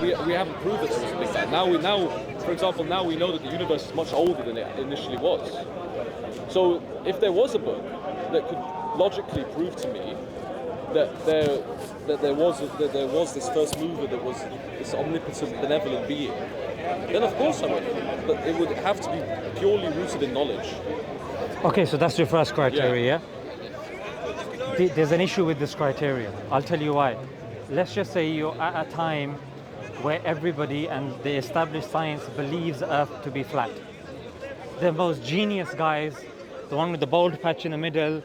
we haven't proved that there was a Big Bang. For example, now we know that the universe is much older than it initially was. So if there was a book that could logically prove to me that there was this first mover that was this omnipotent, benevolent being, then of course I would. But it would have to be purely rooted in knowledge. Okay, so that's your first criteria, yeah? There's an issue with this criteria. I'll tell you why. Let's just say you're at a time where everybody and the established science believes Earth to be flat. The most genius guys, the one with the bald patch in the middle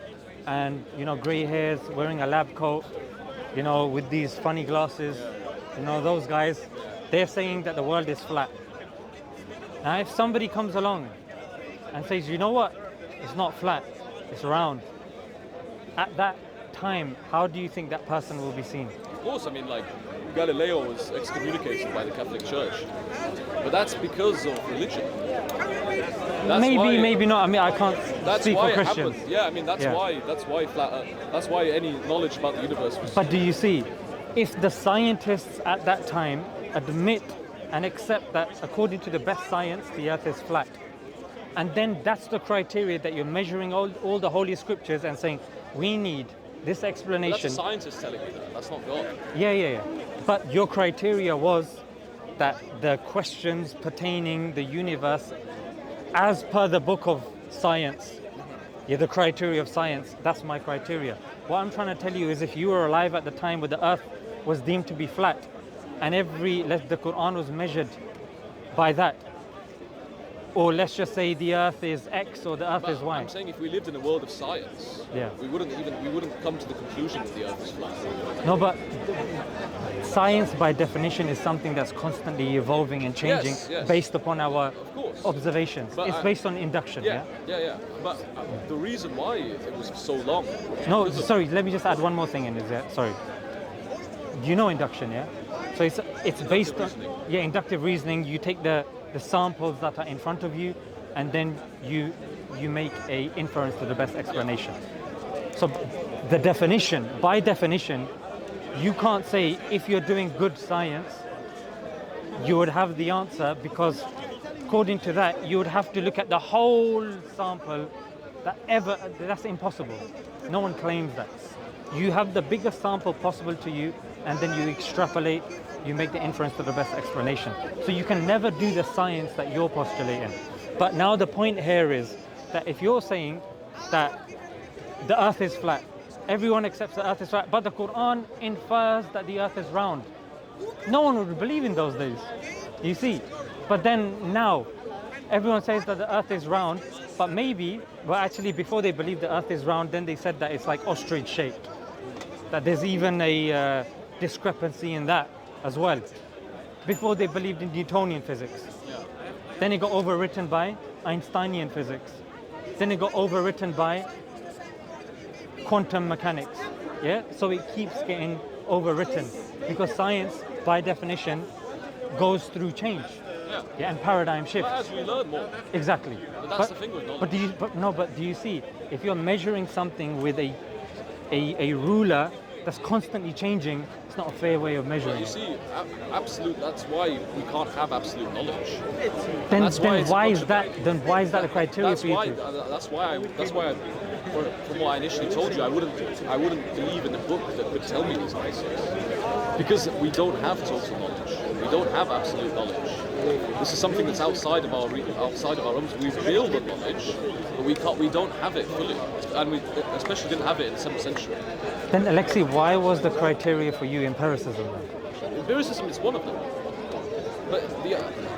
and, grey hairs, wearing a lab coat, with these funny glasses, those guys, they're saying that the world is flat. Now, if somebody comes along and says, you know what, it's not flat, it's round, at that time, how do you think that person will be seen? Of course, Galileo was excommunicated by the Catholic Church, but that's because of religion. Maybe not. I can't speak for Christians. Happened. Yeah, that's why flat Earth. That's why any knowledge about the universe was. But do you see, if the scientists at that time admit and accept that according to the best science, the Earth is flat, and then that's the criteria that you're measuring all the holy scriptures and saying, we need this explanation. But that's a scientist telling me that. That's not God. Yeah. But your criteria was that the questions pertaining the universe, as per the book of science, the criteria of science, that's my criteria. What I'm trying to tell you is if you were alive at the time where the earth was deemed to be flat and the Quran was measured by that, or let's just say the earth is X or the earth is Y. I'm saying if we lived in a world of science, we wouldn't come to the conclusion that the earth is flat. No, but science by definition is something that's constantly evolving and changing based upon our observations. But it's based on induction, yeah. But the reason why it was so long... No, sorry, let me just add one more thing in this, sorry. You know induction, yeah? So it's based on... Yeah, inductive reasoning. You take the samples that are in front of you and then you make a inference to the best explanation. So the definition, by definition, you can't say if you're doing good science, you would have the answer, because according to that, you would have to look at the whole sample that's impossible. No one claims that. You have the biggest sample possible to you and then you extrapolate, you make the inference to the best explanation. So you can never do the science that you're postulating. But now the point here is that if you're saying that the earth is flat, everyone accepts the earth is flat, but the Quran infers that the earth is round, no one would believe in those days, you see. But then now, everyone says that the earth is round, but actually before they believed the earth is round, then they said that it's like ostrich shaped. That there's even a discrepancy in that as well. Before they believed in Newtonian physics. Then it got overwritten by Einsteinian physics. Then it got overwritten by quantum mechanics. Yeah, so it keeps getting overwritten because science, by definition, goes through change. Yeah, and paradigm shifts. But as we learn more. Exactly. But that's the thing with knowledge. But do you see, if you're measuring something with a ruler that's constantly changing, it's not a fair way of measuring. Well, you see, absolute. That's why we can't have absolute knowledge. Then why is that a criteria for you? That's why. From what I initially told you, I wouldn't believe in a book that could tell me these answers, because we don't have total knowledge. We don't have absolute knowledge. This is something that's outside of our realms. We build on knowledge, but we don't have it fully, and we especially didn't have it in the 7th century. Then, Alexei, why was the criteria for you empiricism then? Empiricism is one of them. But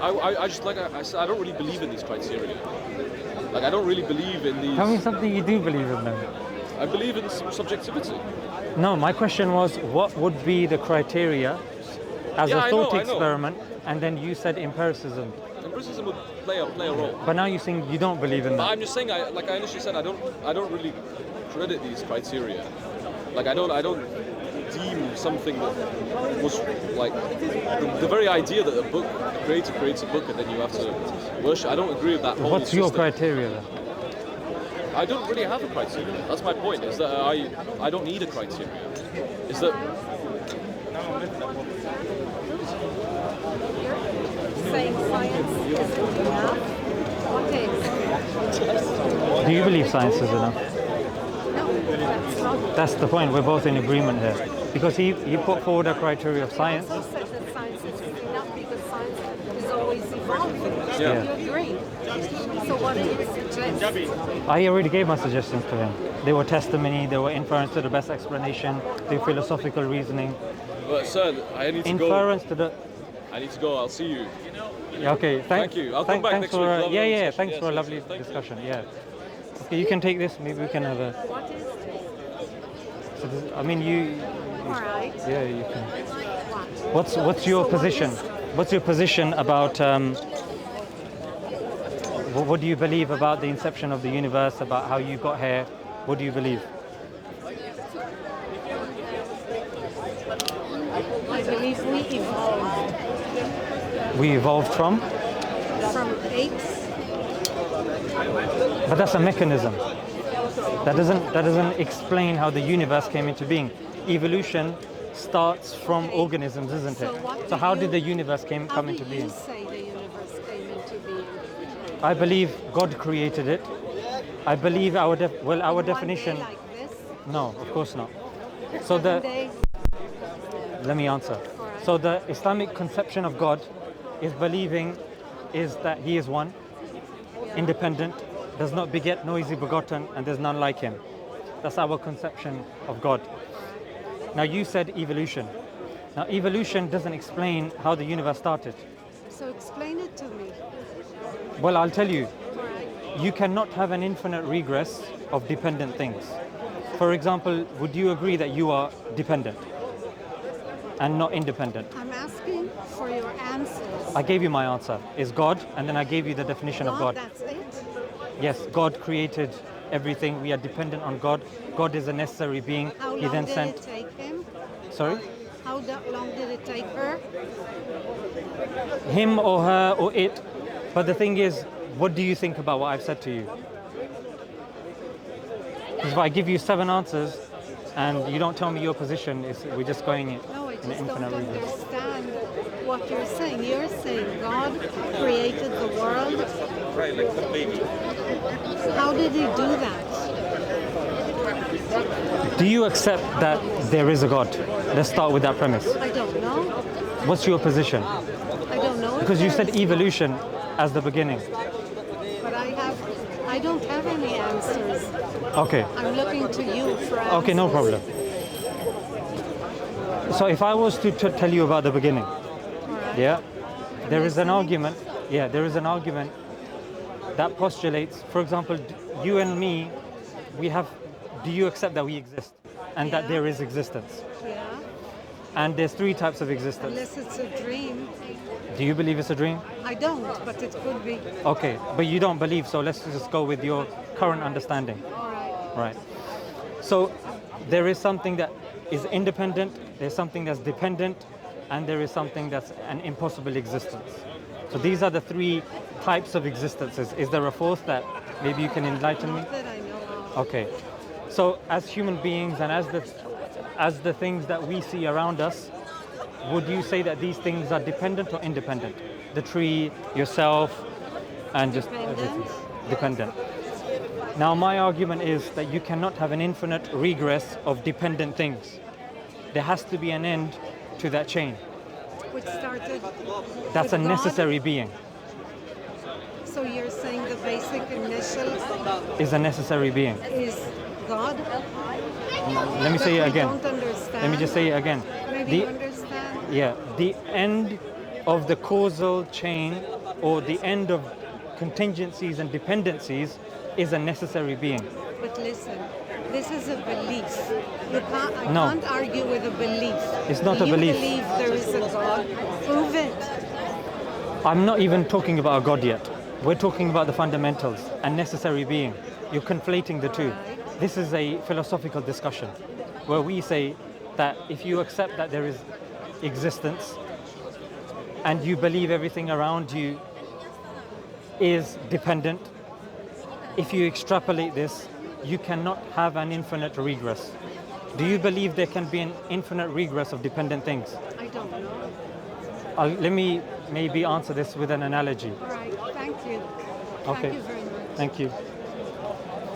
I just, like I said, I don't really believe in these criteria. Like, I don't really believe in these... Tell me something you do believe in then. I believe in subjectivity. No, my question was, what would be the criteria as a thought experiment, and then you said empiricism. Empiricism would play a role. But now you're saying you don't believe in that. But I'm just saying, like I initially said, I don't really credit these criteria. Like, I don't deem something that was like the very idea that a creator creates a book and then you have to worship. I don't agree with that whole What's system. your criteria then? I don't really have a criteria. That's my point, is that I don't need a criteria. Is that Do you believe science is enough? No, that's not. That's the point. We're both in agreement here. Because he put forward a criteria of science. I also said that science is enough because science is always evolving. Yeah. You agree? So what do you suggest? I already gave my suggestions to him. They were testimony, they were inference to the best explanation, they were philosophical reasoning. But sir, I need to Inference to the... go. I need to go. I'll see you. Yeah, okay, Thank you. I'll come back thanks next for, week. Lovely yeah, discussion. thanks Yes, for a yes, lovely yes, thank you. discussion, yeah. Okay, you can take this, maybe we can have a... What is this? So this, I mean, you... All right. Yeah, you can... What? What's your So what position? is- What's your position about... what do you believe about the inception of the universe, about how you got here? What do you believe? I believe we evolved We evolved from? from apes. But that's a mechanism. That doesn't explain how the universe came into being. Evolution starts from organisms, isn't it? So what So do how you- did the universe come How into do being? you say the universe came into being? I believe God created it. I believe our One definition. day like this? No, of course not. So One the day? let me answer. Alright. So the Islamic conception of God is that He is one, independent, does not beget, nor is He begotten, and there's none like Him. That's our conception of God. Now you said evolution. Now evolution doesn't explain how the universe started. So explain it to me. Well, I'll tell you. All right. You cannot have an infinite regress of dependent things. For example, would you agree that you are dependent and not independent? I'm asking for your answers. I gave you my answer. Is God, and then I gave you the definition of God. That's it? Yes, God created everything. We are dependent on God. God is a necessary being. How He long then did sent. it take him? Sorry? How long did it take her? Him or her or it. But the thing is, what do you think about what I've said to you? Because if I give you 7 answers and you don't tell me your position, we're just going No, I in just don't infinite regress. understand what you're saying. You're saying God created the world. How did he do that? Do you accept that there is a God? Let's start with that premise. I don't know. What's your position? I don't know. if Because you there said is evolution as the beginning. But I don't have any answers. Okay. I'm looking to you for answers. Okay, no problem. So if I was to tell you about the beginning, All right. yeah, there is an listening. argument. Yeah, there is an argument that postulates, for example, you and me, do you accept that we exist and that Yeah. there is existence? Yeah. And there's 3 types of existence. Unless it's a dream. Do you believe it's a dream? I don't, but it could be. Okay, but you don't believe, so let's just go with your current understanding. All right. Right. So there is something that is independent, there's something that's dependent, and there is something that's an impossible existence. So these are the 3 types of existences. Is there a 4th that maybe you can enlighten me? Not that I know of. Okay. So as human beings and as the things that we see around us, would you say that these things are dependent or independent? The tree, yourself, and just everything. Dependent. Now my argument is that you cannot have an infinite regress of dependent things. There has to be an end to that chain. Which started. That's a with God? necessary being. So you're saying the basic initial Is a necessary being. is God? Let me say it But we again. don't understand. Let me just say it again. Maybe you understand. Yeah, the end of the causal chain or the end of contingencies and dependencies is a necessary being. But listen, this is a belief. I No. can't argue with a belief. It's not Do a you belief. believe there is a God? Prove it. I'm not even talking about a God yet. We're talking about the fundamentals and necessary being. You're conflating the 2. Right. This is a philosophical discussion where we say that if you accept that there is existence and you believe everything around you is dependent, if you extrapolate this, you cannot have an infinite regress. Do you believe there can be an infinite regress of dependent things? I don't know. Let me maybe answer this with an analogy. All right, thank you. Okay. Thank you very much. Thank you.